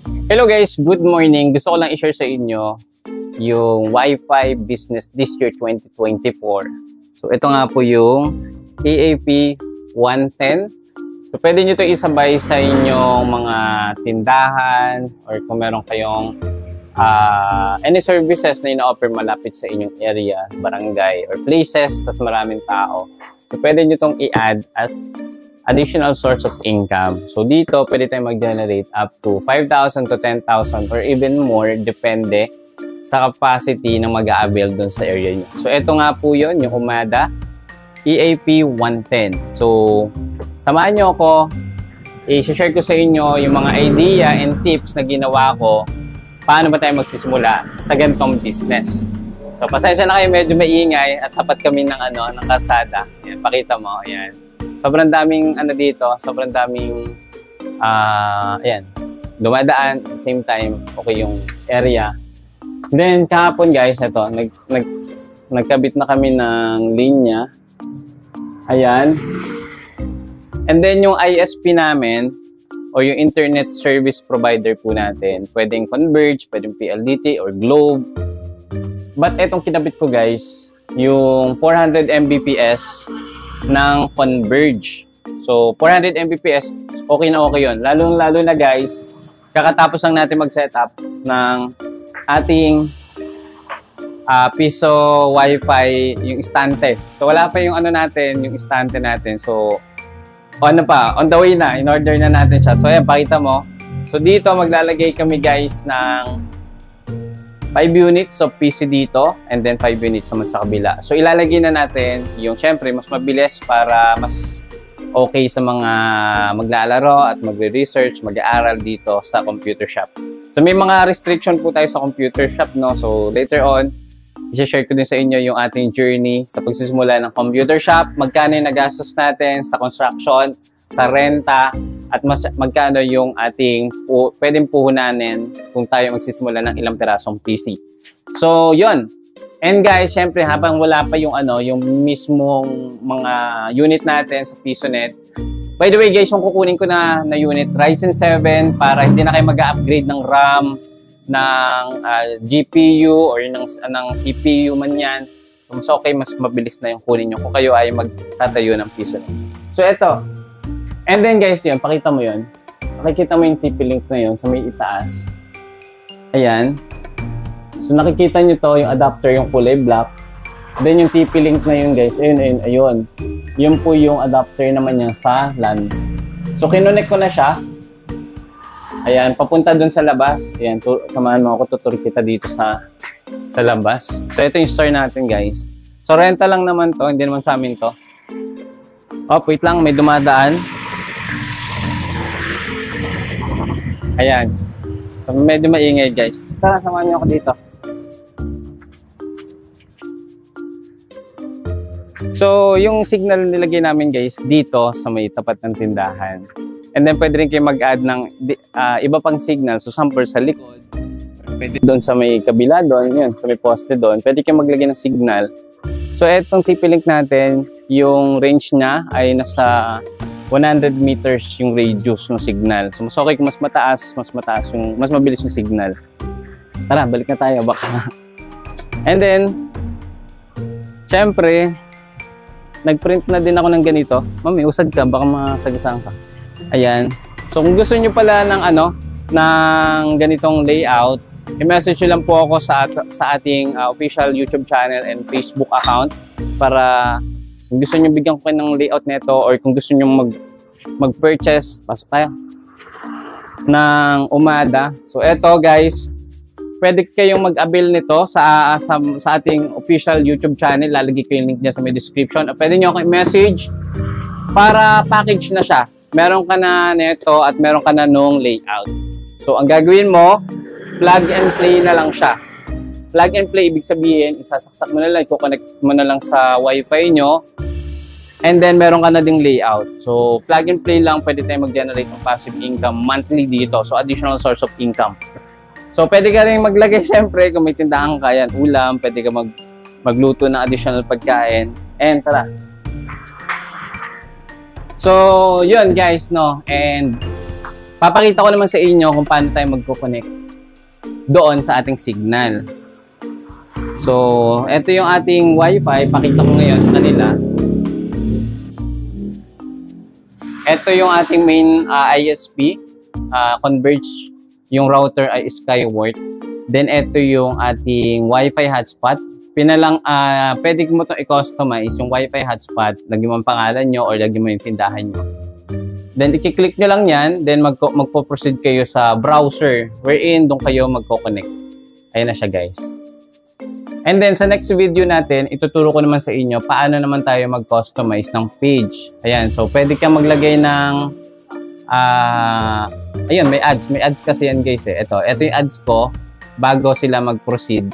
Hello guys, good morning. Gusto ko lang i-share sa inyo yung Wi-Fi Business this year 2024. So ito nga po yung EAP 110. So pwede nyo ito isabay sa inyong mga tindahan or kung meron kayong any services na ina-offer malapit sa inyong area, barangay or places, tas maraming tao. So pwede nyo itong i-add as additional source of income. So dito, pwede tayong mag-generate up to 5,000 to 10,000 or even more, depende sa capacity ng mag-a-avail dun sa area nyo. So ito nga po yun, yung Umada EAP 110. So, samahan nyo ako, i-share ko sa inyo yung mga idea and tips na ginawa ko paano ba tayo magsisimula sa ganitong business. So, pasensya na kayo, medyo maingay at tapat kami ng, ng kalsada. Ayan, pakita mo, ayan. Sobrang daming dito, sobrang daming ayan, dumadaan at the same time okay yung area. Then kahapon guys, ito nagkabit na kami ng linya. Ayan. And then yung ISP namin o yung internet service provider po natin, pwedeng Converge, pwedeng PLDT or Globe. But etong kinabit ko guys, yung 400 Mbps ng Converge. So, 400 Mbps, okay na okay yun. Lalo na guys, kakatapos lang natin mag-setup ng ating piso Wi-Fi, yung istante. So, wala pa yung natin, yung istante natin. So, on the way na, in-order na natin siya. So, ayan, pakita mo. So, dito maglalagay kami guys ng 5 units of PC dito and then 5 units naman sa kabila. So ilalagay na natin yung syempre mas mabilis para mas okay sa mga maglalaro at magre-research, mag-aaral dito sa computer shop. So may mga restriction po tayo sa computer shop, no? So later on, i-share ko din sa inyo yung ating journey sa pagsisimula ng computer shop, magkano yung nagastos natin sa construction, sa renta, at magkano yung ating pwedeng puhunanin kung tayo magsisimula ng ilang pirasong PC. So, yun. And guys, syempre, habang wala pa yung yung mismong mga unit natin sa PisoNet. By the way, guys, yung kukunin ko na unit, Ryzen 7, para hindi na kayo mag-upgrade ng RAM, ng GPU, or ng CPU man yan. Mas okay, mas mabilis na yung kunin nyo kung kayo ay magtatayo ng PisoNet. So, eto. And then guys, yun, pakita mo yun. Makikita mo yung TP-Link na yun sa may itaas. Ayan. So nakikita nyo to, yung adapter, yung kulay black. Then yung TP-Link na yun guys, ayun. Yun po yung adapter naman niya sa LAN. So kinonect ko na siya. Ayan, papunta dun sa labas. Ayan, samahan mo ako, tutur kita dito sa labas. So ito yung store natin guys. So renta lang naman to, hindi naman sa amin to. Oh, wait lang, may dumadaan. Ayan. So, medyo maingay guys. Tara, samahan niyo ako dito. So, yung signal nilagay namin guys dito sa may tapat ng tindahan. And then pwede rin kayo mag-add ng iba pang signal. So, sample sa likod. Pwede doon sa may kabila doon. Yun, sa may poste doon. Pwede kayo maglagay ng signal. So, etong TP-Link natin, yung range niya ay nasa 100 meters yung radius ng signal. So, mas okay kung mas mabilis yung signal. Tara, balik na tayo baka. And then, syempre, nag-print na din ako ng ganito. Mami, usad ka, baka masagasaan ka. Ayan. So, kung gusto nyo pala ng ng ganitong layout, i-message nyo lang po ako sa ating official YouTube channel and Facebook account para kung gusto nyo bigyan ko ng layout nito or kung gusto nyo mag-purchase, pasok tayo, ng Umada. So, eto guys, pwede kayong mag-avail nito sa ating official YouTube channel. Lalagay ko yung link niya sa may description. Pwede nyo ako i-message para package na siya. Meron ka na nito at meron ka na nung layout. So, ang gagawin mo, plug and play na lang siya. Plug and play, ibig sabihin, isasaksak mo na lang, i-connect mo na lang sa Wi-Fi nyo. And then, meron ka na ding layout. So, plug and play lang, pwede tayo mag-generate ng passive income monthly dito. So, additional source of income. So, pwede ka rin maglagay, syempre, kung may tindahan ka yan, ulam, pwede ka magluto ng additional pagkain. And, tara. So, yun guys, no? And, papakita ko naman sa inyo kung paano tayo magko-connect doon sa ating signal. So, ito yung ating Wi-Fi. Pakita ko ngayon sa kanila. Ito yung ating main ISP. Converge. Yung router ay Skyworth. Then, ito yung ating Wi-Fi hotspot. Pwede mo itong i-customize yung Wi-Fi hotspot. Lagyan mo ang pangalan nyo or lagyan mo yung tindahan nyo. Then, i-click nyo lang yan. Then, magpo-proceed kayo sa browser wherein doon kayo magko-connect. Ayan na siya, guys. And then, sa next video natin, ituturo ko naman sa inyo paano naman tayo mag-customize ng page. Ayan. So, pwede kang maglagay ng ayun, may ads. May ads kasi yan, guys. Ito yung ads ko bago sila mag-proceed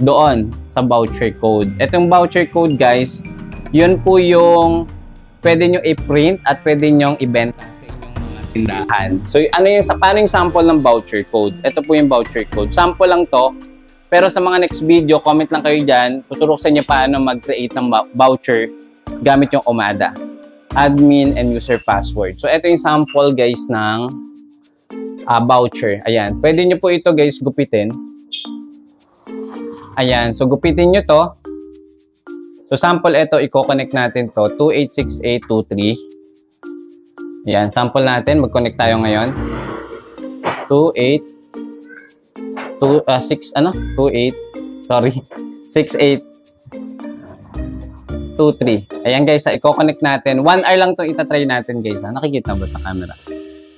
doon sa voucher code. Ito yung voucher code, guys. Yun po yung pwede nyo i-print at pwede nyo ibenta sa inyong mga tindahan. So, paano yung sample ng voucher code? Ito po yung voucher code. Sample lang to. Pero sa mga next video, comment lang kayo dyan. Tuturo sa inyo paano mag-create ng voucher gamit yung Omada. Admin and user password. So, ito yung sample, guys, ng voucher. Ayan. Pwede nyo po ito, guys, gupitin. Ayan. So, gupitin nyo to. So, sample ito, i-connect natin to, 286823. Ayan, sample natin. Mag-connect tayo ngayon. 6823. Ayan, guys, i-connect natin. 1 hour lang itong itatry natin, guys. Nakikita ba sa camera?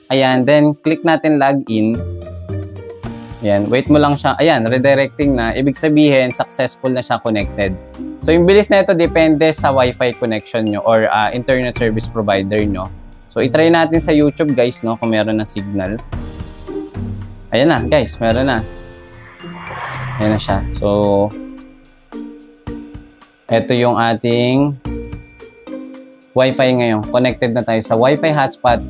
Ayan, then click natin login. Ayan, wait mo lang siya. Ayan, redirecting na. Ibig sabihin, successful na siya connected. So, yung bilis na ito depende sa Wi-Fi connection nyo or internet service provider nyo. So, itry natin sa YouTube, guys, no, kung meron na signal. Ayan na, guys, meron na. Ayan na siya. So, ito yung ating Wi-Fi ngayon. Connected na tayo sa Wi-Fi hotspot,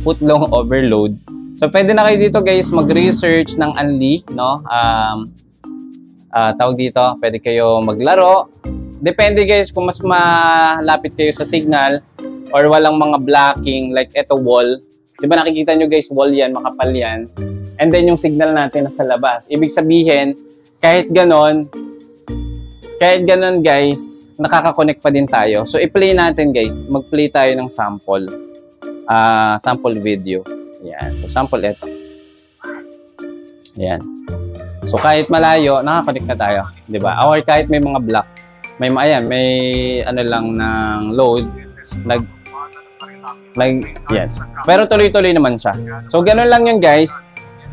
footlong overload. So, pwede na kayo dito, guys, mag-research ng Unli, no? Tawag dito, pwede kayo maglaro. Depende, guys, kung mas malapit kayo sa signal or walang mga blocking, like eto wall. Diba nakikita nyo, guys, wall yan, makapal yan. And then yung signal natin nasa labas. Ibig sabihin, kahit ganon, guys, nakaka-connect pa din tayo. So, i-play natin, guys. Mag-play tayo ng sample. Sample video. Ayan. So, sample ito. Ayan. So, kahit malayo, nakaka-connect na tayo. Diba? Or kahit may mga block. May ano lang ng load. Yes. Pero tuloy-tuloy naman siya. So, ganun lang yun, guys.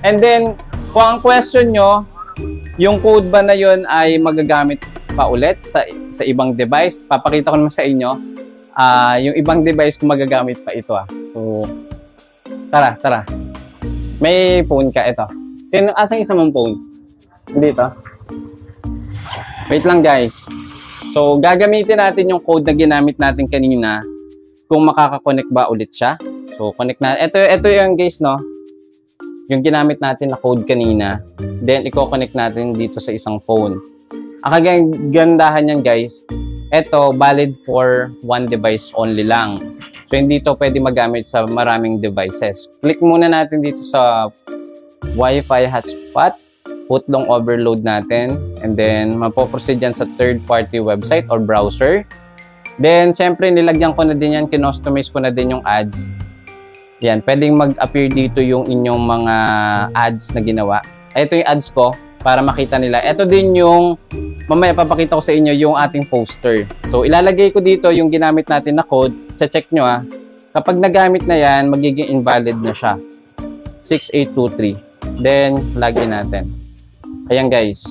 And then, kung ang question nyo, yung code ba na yun ay magagamit pa ulit sa ibang device, papakita ko naman sa inyo yung ibang device kung magagamit pa ito. So, tara. May phone ka, ito. Asang isa mong phone? Dito. Wait lang, guys. So, gagamitin natin yung code na ginamit natin kanina kung makaka-connect ba ulit siya. So, connect na. Ito yung, guys, no? Yung ginamit natin na code kanina. Then, i-connect natin dito sa isang phone. Ang kagandahan yan, guys, ito, valid for one device only lang. So, hindi ito pwede magamit sa maraming devices. Click muna natin dito sa Wi-Fi hotspot. Footlong overload natin. And then, mapoproceed yan sa third-party website or browser. Then, syempre, nilagyan ko na din yan, kinostomize ko na din yung ads. Yan, pwedeng mag-appear dito yung inyong mga ads na ginawa. Ito yung ads ko para makita nila. Ito din yung, mamaya papakita ko sa inyo yung ating poster. So, ilalagay ko dito yung ginamit natin na code. Check nyo ha. Kapag nagamit na yan, magiging invalid na siya. 6823. Then, login natin. Ayan, guys.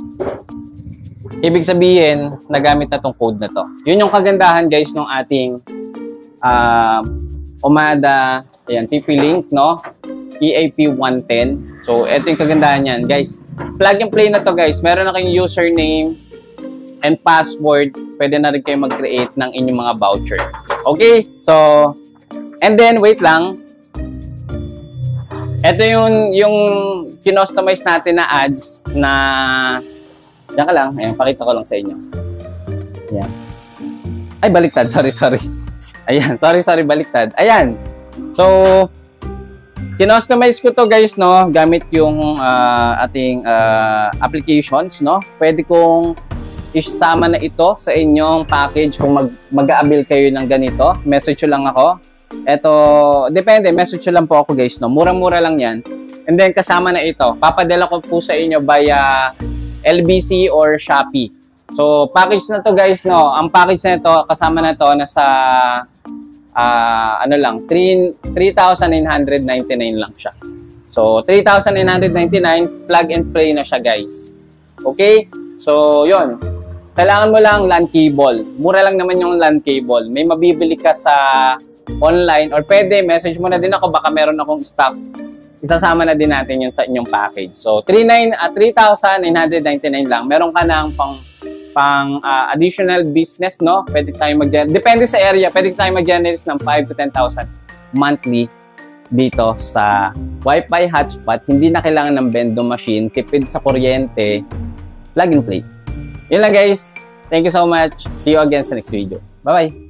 Ibig sabihin, nagamit na tong code na to. Yun yung kagandahan, guys, ng ating Omada, ayan, TP-Link, no? EAP 110. So, ito yung kagandahan yan, guys. Plug and play na to, guys. Meron na kayong username and password. Pwede na rin kayo mag-create ng inyong mga voucher. Okay? So, and then, wait lang. Ito yung kinostomize natin na ads na diyan ka lang. Ayan, pakita ko lang sa inyo. Ayan. Ay, baliktad. Sorry. Ayan, sorry, baliktad. Ayan. So, Kinostomize ko to guys, no, gamit yung ating applications, no. Pwede kong isama na ito sa inyong package kung mag-a-avail kayo ng ganito. Message lang ako. Ito, depende, message lang po ako guys, no. Murang-mura lang 'yan. And then kasama na ito. Papadala ko po sa inyo via LBC or Shopee. So, package na to guys, no. Ang package na ito, kasama na to, nasa ano lang, 3,999 lang siya. So, 3,999, plug and play na siya guys. Okay? So, yun. Kailangan mo lang LAN cable. Mura lang naman yung LAN cable. May mabibili ka sa online or pwede, message mo na din ako, baka meron akong stock. Isasama na din natin yun sa inyong package. So, 3,999 lang. Meron ka ng pang additional business, no? Pwede tayo depende sa area, pwede tayo mag-generate ng 5 to 10,000 monthly dito sa Wi-Fi hotspot. Hindi na kailangan ng vending machine, tipid sa kuryente, plug and play. Yun lang guys. Thank you so much. See you again sa next video. Bye-bye!